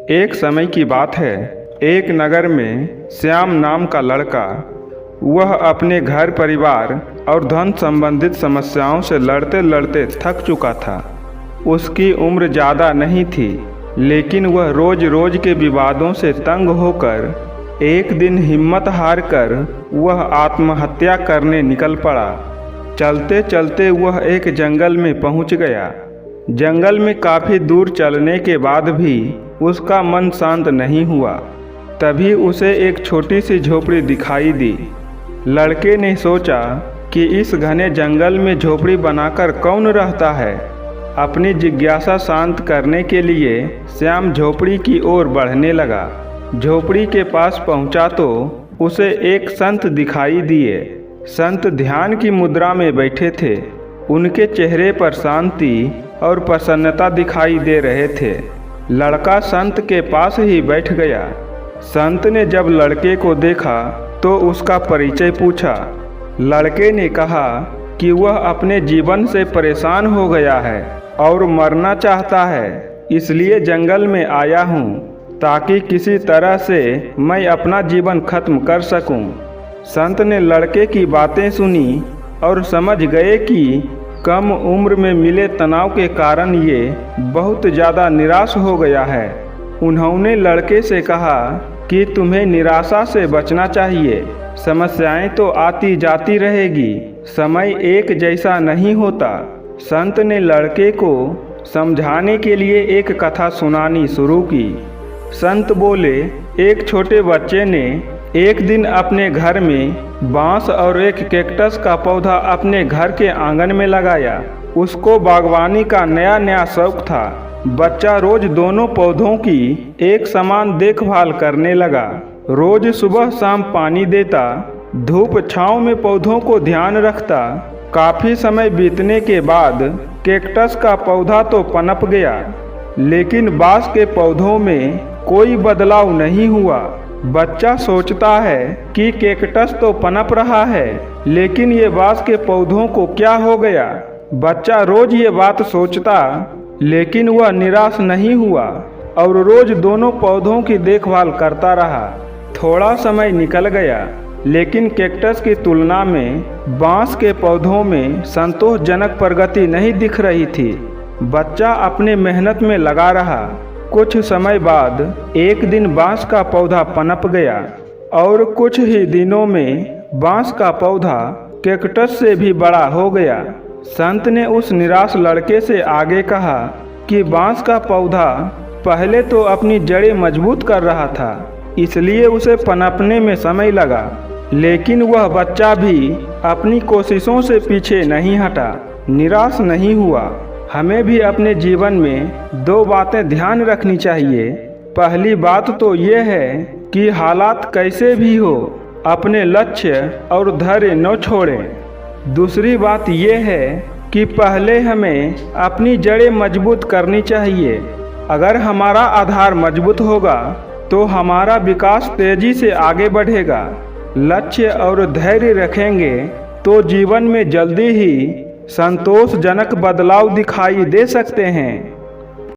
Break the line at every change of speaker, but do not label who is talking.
एक समय की बात है। एक नगर में श्याम नाम का लड़का, वह अपने घर परिवार और धन संबंधित समस्याओं से लड़ते लड़ते थक चुका था। उसकी उम्र ज़्यादा नहीं थी, लेकिन वह रोज रोज के विवादों से तंग होकर एक दिन हिम्मत हार कर वह आत्महत्या करने निकल पड़ा। चलते चलते वह एक जंगल में पहुंच गया। जंगल में काफ़ी दूर चलने के बाद भी उसका मन शांत नहीं हुआ। तभी उसे एक छोटी सी झोपड़ी दिखाई दी। लड़के ने सोचा कि इस घने जंगल में झोपड़ी बनाकर कौन रहता है। अपनी जिज्ञासा शांत करने के लिए श्याम झोपड़ी की ओर बढ़ने लगा। झोपड़ी के पास पहुंचा तो उसे एक संत दिखाई दिए। संत ध्यान की मुद्रा में बैठे थे। उनके चेहरे पर शांति और प्रसन्नता दिखाई दे रहे थे। लड़का संत के पास ही बैठ गया। संत ने जब लड़के को देखा तो उसका परिचय पूछा। लड़के ने कहा कि वह अपने जीवन से परेशान हो गया है और मरना चाहता है, इसलिए जंगल में आया हूँ ताकि किसी तरह से मैं अपना जीवन खत्म कर सकूं। संत ने लड़के की बातें सुनी और समझ गए कि कम उम्र में मिले तनाव के कारण ये बहुत ज़्यादा निराश हो गया है। उन्होंने लड़के से कहा कि तुम्हें निराशा से बचना चाहिए। समस्याएं तो आती जाती रहेगी, समय एक जैसा नहीं होता। संत ने लड़के को समझाने के लिए एक कथा सुनानी शुरू की। संत बोले, एक छोटे बच्चे ने एक दिन अपने घर में बांस और एक कैक्टस का पौधा अपने घर के आंगन में लगाया। उसको बागवानी का नया नया शौक था। बच्चा रोज दोनों पौधों की एक समान देखभाल करने लगा। रोज सुबह शाम पानी देता, धूप छांव में पौधों को ध्यान रखता। काफ़ी समय बीतने के बाद कैक्टस का पौधा तो पनप गया, लेकिन बांस के पौधों में कोई बदलाव नहीं हुआ। बच्चा सोचता है कि कैक्टस तो पनप रहा है, लेकिन ये बांस के पौधों को क्या हो गया। बच्चा रोज ये बात सोचता, लेकिन वह निराश नहीं हुआ और रोज दोनों पौधों की देखभाल करता रहा। थोड़ा समय निकल गया, लेकिन कैक्टस की तुलना में बांस के पौधों में संतोषजनक प्रगति नहीं दिख रही थी। बच्चा अपने मेहनत में लगा रहा। कुछ समय बाद एक दिन बांस का पौधा पनप गया और कुछ ही दिनों में बांस का पौधा कैक्टस से भी बड़ा हो गया। संत ने उस निराश लड़के से आगे कहा कि बांस का पौधा पहले तो अपनी जड़ें मजबूत कर रहा था, इसलिए उसे पनपने में समय लगा, लेकिन वह बच्चा भी अपनी कोशिशों से पीछे नहीं हटा, निराश नहीं हुआ। हमें भी अपने जीवन में दो बातें ध्यान रखनी चाहिए। पहली बात तो ये है कि हालात कैसे भी हो, अपने लक्ष्य और धैर्य न छोड़ें। दूसरी बात ये है कि पहले हमें अपनी जड़ें मजबूत करनी चाहिए। अगर हमारा आधार मजबूत होगा तो हमारा विकास तेजी से आगे बढ़ेगा। लक्ष्य और धैर्य रखेंगे तो जीवन में जल्दी ही संतोषजनक बदलाव दिखाई दे सकते हैं।